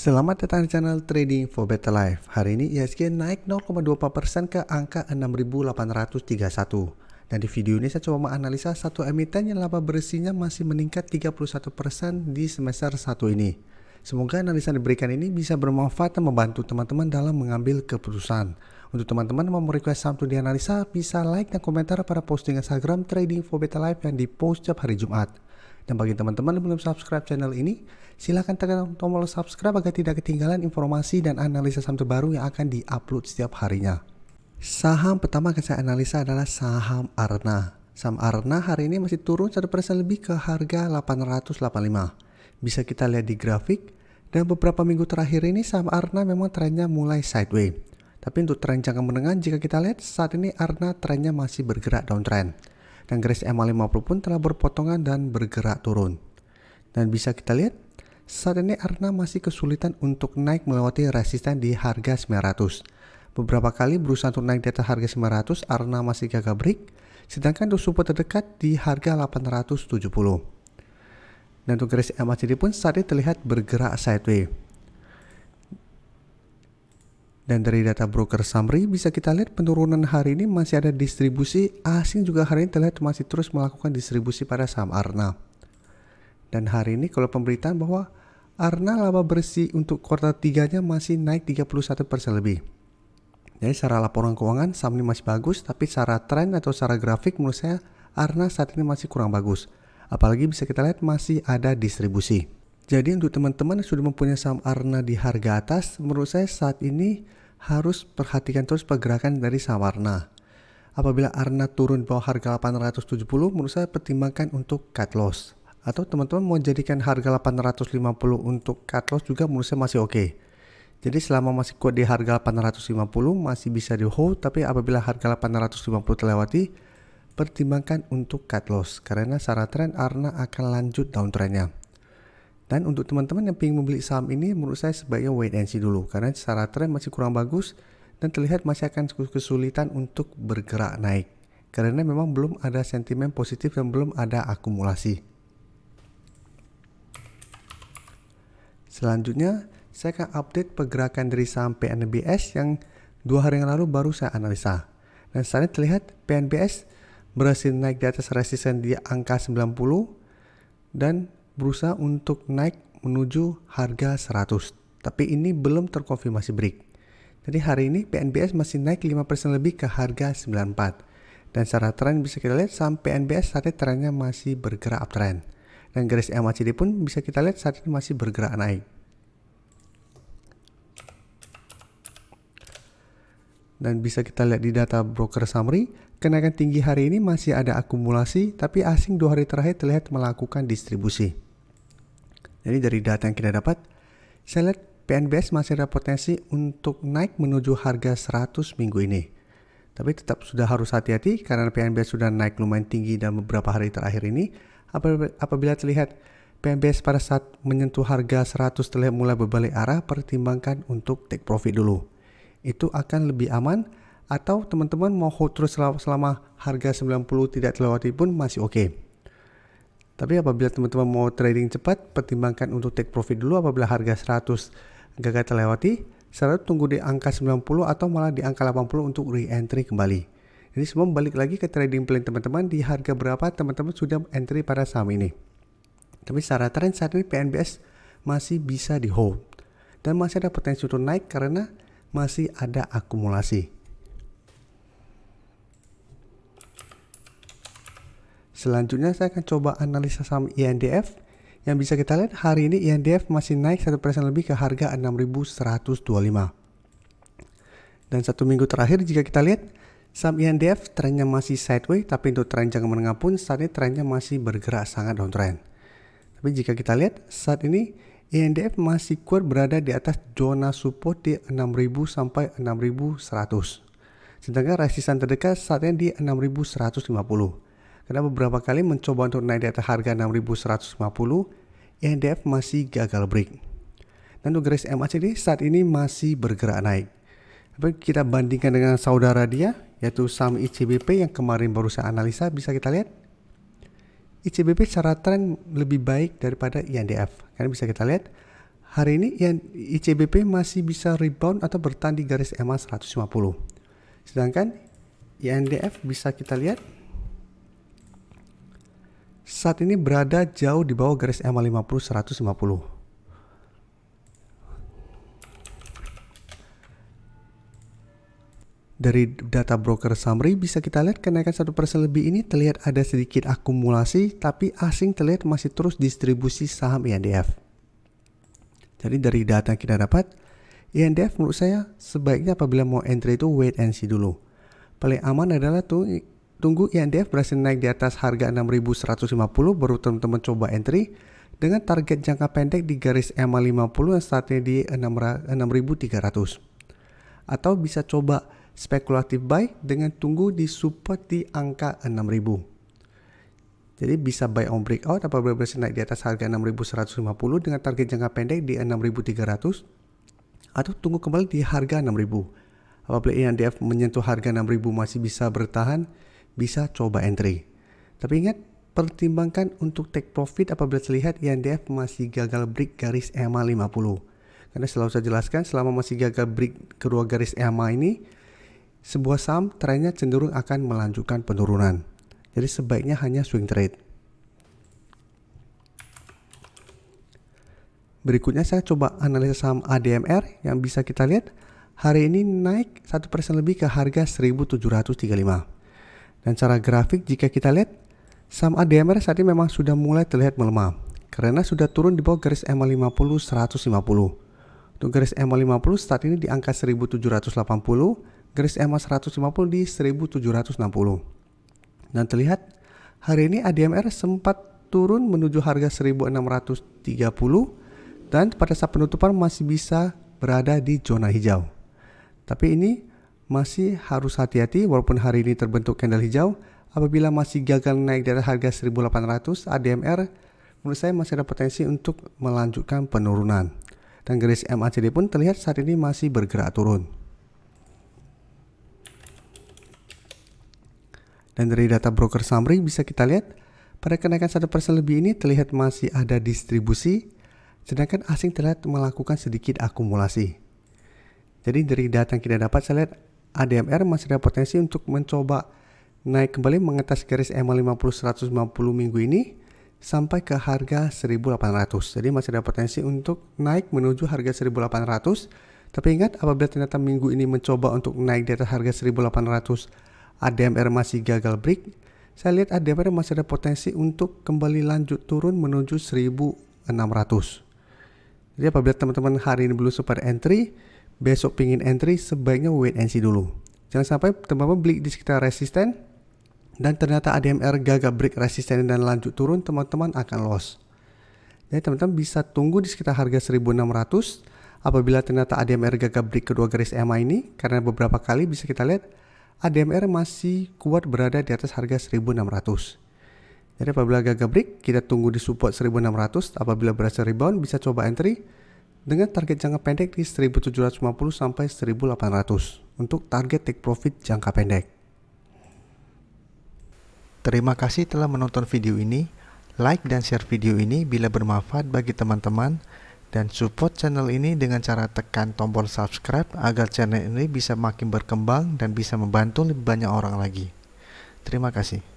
Selamat datang di channel Trading for Better Life. Hari ini IHSG naik 0,24% ke angka 6.831. Dan di video ini saya coba menganalisa satu emiten yang laba bersihnya masih meningkat 31% di semester 1 ini. Semoga analisa yang diberikan ini bisa bermanfaat dan membantu teman-teman dalam mengambil keputusan. Untuk teman-teman yang mau request saham untuk dianalisa, bisa like dan komentar pada posting Instagram Trading for Better Life yang dipost setiap hari Jumat. Dan bagi teman-teman yang belum subscribe channel ini, silahkan tekan tombol subscribe agar tidak ketinggalan informasi dan analisa saham terbaru yang akan diupload setiap harinya. Saham pertama yang saya analisa adalah saham Arna. Saham Arna hari ini masih turun 1% lebih ke harga 885. Bisa kita lihat di grafik, dan beberapa minggu terakhir ini saham Arna memang trennya mulai sideways. Tapi untuk tren jangka menengah, jika kita lihat saat ini Arna trennya masih bergerak downtrend. Dan garis EMA 50 pun telah berpotongan dan bergerak turun. Dan bisa kita lihat saat ini Arna masih kesulitan untuk naik melewati resisten di harga 900. Beberapa kali berusaha untuk naik di atas harga 900, Arna masih gagal break, sedangkan untuk support terdekat di harga 870. Dan untuk garis MACD pun saat ini terlihat bergerak sideways. Dan dari data broker summary bisa kita lihat penurunan hari ini masih ada distribusi asing, juga hari ini terlihat masih terus melakukan distribusi pada saham Arna. Dan hari ini kalau pemberitaan bahwa Arna laba bersih untuk kuartal 3-nya masih naik 31% lebih. Jadi secara laporan keuangan saham ini masih bagus, tapi secara tren atau secara grafik menurut saya Arna saat ini masih kurang bagus. Apalagi bisa kita lihat masih ada distribusi. Jadi untuk teman-teman yang sudah mempunyai saham Arna di harga atas, menurut saya saat ini harus perhatikan terus pergerakan dari saham Arna. Apabila Arna turun di bawah harga 870, menurut saya pertimbangkan untuk cut loss. Atau teman-teman mau jadikan harga 850 untuk cut loss juga menurut saya masih oke. Jadi selama masih kuat di harga 850 masih bisa di hold, tapi apabila harga 850 terlewati, pertimbangkan untuk cut loss. Karena secara tren Arna akan lanjut downtrendnya. Dan untuk teman-teman yang ingin membeli saham ini, menurut saya sebaiknya wait and see dulu. Karena secara tren masih kurang bagus dan terlihat masih akan kesulitan untuk bergerak naik. Karena memang belum ada sentimen positif dan belum ada akumulasi. Selanjutnya, saya akan update pergerakan dari saham PNBS yang 2 hari yang lalu baru saya analisa. Dan saat ini terlihat PNBS berhasil naik di atas resisten di angka 90 dan berusaha untuk naik menuju harga 100. Tapi ini belum terkonfirmasi break. Jadi hari ini PNBS masih naik 5% lebih ke harga 94. Dan secara tren bisa kita lihat saham PNBS saat ini trennya masih bergerak uptrend. Dan garis MACD pun bisa kita lihat saat ini masih bergerak naik. Dan bisa kita lihat di data broker summary, kenaikan tinggi hari ini masih ada akumulasi, tapi asing 2 hari terakhir terlihat melakukan distribusi. Jadi dari data yang kita dapat, saya lihat PNBS masih ada potensi untuk naik menuju harga 100 minggu ini. Tapi tetap sudah harus hati-hati karena PNBS sudah naik lumayan tinggi dalam beberapa hari terakhir ini. Apabila terlihat PNBS pada saat menyentuh harga 100 terlihat mulai berbalik arah, pertimbangkan untuk take profit dulu. Itu akan lebih aman, atau teman-teman mau hold terus selama harga 90 tidak terlewati pun masih oke. Tapi apabila teman-teman mau trading cepat, pertimbangkan untuk take profit dulu apabila harga 100 gagal terlewati. Selalu tunggu di angka 90 atau malah di angka 80 untuk re-entry kembali. Jadi semua balik lagi ke trading plan teman-teman, di harga berapa teman-teman sudah entry pada saham ini. Tapi secara tren saat ini PNBS masih bisa di hold. Dan masih ada potensi untuk naik karena masih ada akumulasi. Selanjutnya saya akan coba analisa saham INDF. Yang bisa kita lihat hari ini INDF masih naik 1% lebih ke harga 6.125. Dan 1 minggu terakhir jika kita lihat saham INDF trennya masih sideways, tapi untuk tren jangka menengah pun saat ini trennya masih bergerak sangat downtrend. Tapi jika kita lihat saat ini INDF masih kuat berada di atas zona support di 6.000 sampai 6.100. Sedangkan resisten terdekat saat ini di 6.150. Karena beberapa kali mencoba untuk naik di atas harga 6.150, INDF masih gagal break. Dan untuk garis MACD saat ini masih bergerak naik. Tapi kita bandingkan dengan saudara dia, yaitu saham ICBP yang kemarin baru saya analisa, bisa kita lihat ICBP secara tren lebih baik daripada INDF. Karena bisa kita lihat Hari ini ICBP masih bisa rebound atau bertahan di garis EMA 150. Sedangkan INDF bisa kita lihat saat ini berada jauh di bawah garis EMA 50 150. Dari data broker summary bisa kita lihat kenaikan 1% lebih ini terlihat ada sedikit akumulasi, tapi asing terlihat masih terus distribusi saham INDF. Jadi dari data yang kita dapat, INDF menurut saya sebaiknya apabila mau entry itu wait and see dulu. Paling aman adalah tunggu INDF berhasil naik di atas harga 6.150 baru teman-teman coba entry dengan target jangka pendek di garis EMA 50 yang saat ini di 6.300. Atau bisa coba spekulatif buy dengan tunggu di support di angka 6.000. Jadi bisa buy on breakout apabila berhasil naik di atas harga 6.150 dengan target jangka pendek di 6.300 atau tunggu kembali di harga 6.000. Apabila INDF menyentuh harga 6.000 masih bisa bertahan, bisa coba entry. Tapi ingat, pertimbangkan untuk take profit apabila terlihat INDF masih gagal break garis EMA 50. Karena selalu saya jelaskan, selama masih gagal break kedua garis EMA ini, sebuah saham trennya cenderung akan melanjutkan penurunan. Jadi sebaiknya hanya swing trade. Berikutnya saya coba analisa saham ADMR yang bisa kita lihat hari ini naik 1% lebih ke harga 1.735. Dan secara grafik jika kita lihat saham ADMR saat ini memang sudah mulai terlihat melemah karena sudah turun di bawah garis EMA 50 150. Untuk garis EMA 50 saat ini di angka 1.780, garis EMA 150 di 1.760. Dan terlihat hari ini ADMR sempat turun menuju harga 1.630 dan pada saat penutupan masih bisa berada di zona hijau. Tapi ini masih harus hati-hati walaupun hari ini terbentuk candle hijau. Apabila masih gagal naik dari harga 1.800, ADMR menurut saya masih ada potensi untuk melanjutkan penurunan. Dan garis MACD pun terlihat saat ini masih bergerak turun. Dan dari data broker summary bisa kita lihat pada kenaikan 1% lebih ini terlihat masih ada distribusi, sedangkan asing terlihat melakukan sedikit akumulasi. Jadi dari data yang kita dapat saya lihat ADMR masih ada potensi untuk mencoba naik kembali mengetas garis EMA 50 150 minggu ini sampai ke harga 1.800. Jadi masih ada potensi untuk naik menuju harga 1.800. Tapi ingat apabila ternyata minggu ini mencoba untuk naik di atas harga 1.800, ADMR masih gagal break, saya lihat ADMR masih ada potensi untuk kembali lanjut turun menuju 1.600. Jadi apabila teman-teman hari ini belum sempat entry, besok pingin entry sebaiknya wait and see dulu. Jangan sampai teman-teman beli di sekitar resisten dan ternyata ADMR gagal break resisten dan lanjut turun, teman-teman akan loss. Jadi teman-teman bisa tunggu di sekitar harga 1.600 apabila ternyata ADMR gagal break kedua garis EMA ini, karena beberapa kali bisa kita lihat ADMR masih kuat berada di atas harga 1.600. Jadi apabila gagal break, kita tunggu di support 1.600, apabila berhasil rebound bisa coba entry dengan target jangka pendek di 1.750 sampai 1.800 untuk target take profit jangka pendek. Terima kasih telah menonton video ini. Like dan share video ini bila bermanfaat bagi teman-teman, dan support channel ini dengan cara tekan tombol subscribe agar channel ini bisa makin berkembang dan bisa membantu lebih banyak orang lagi. Terima kasih.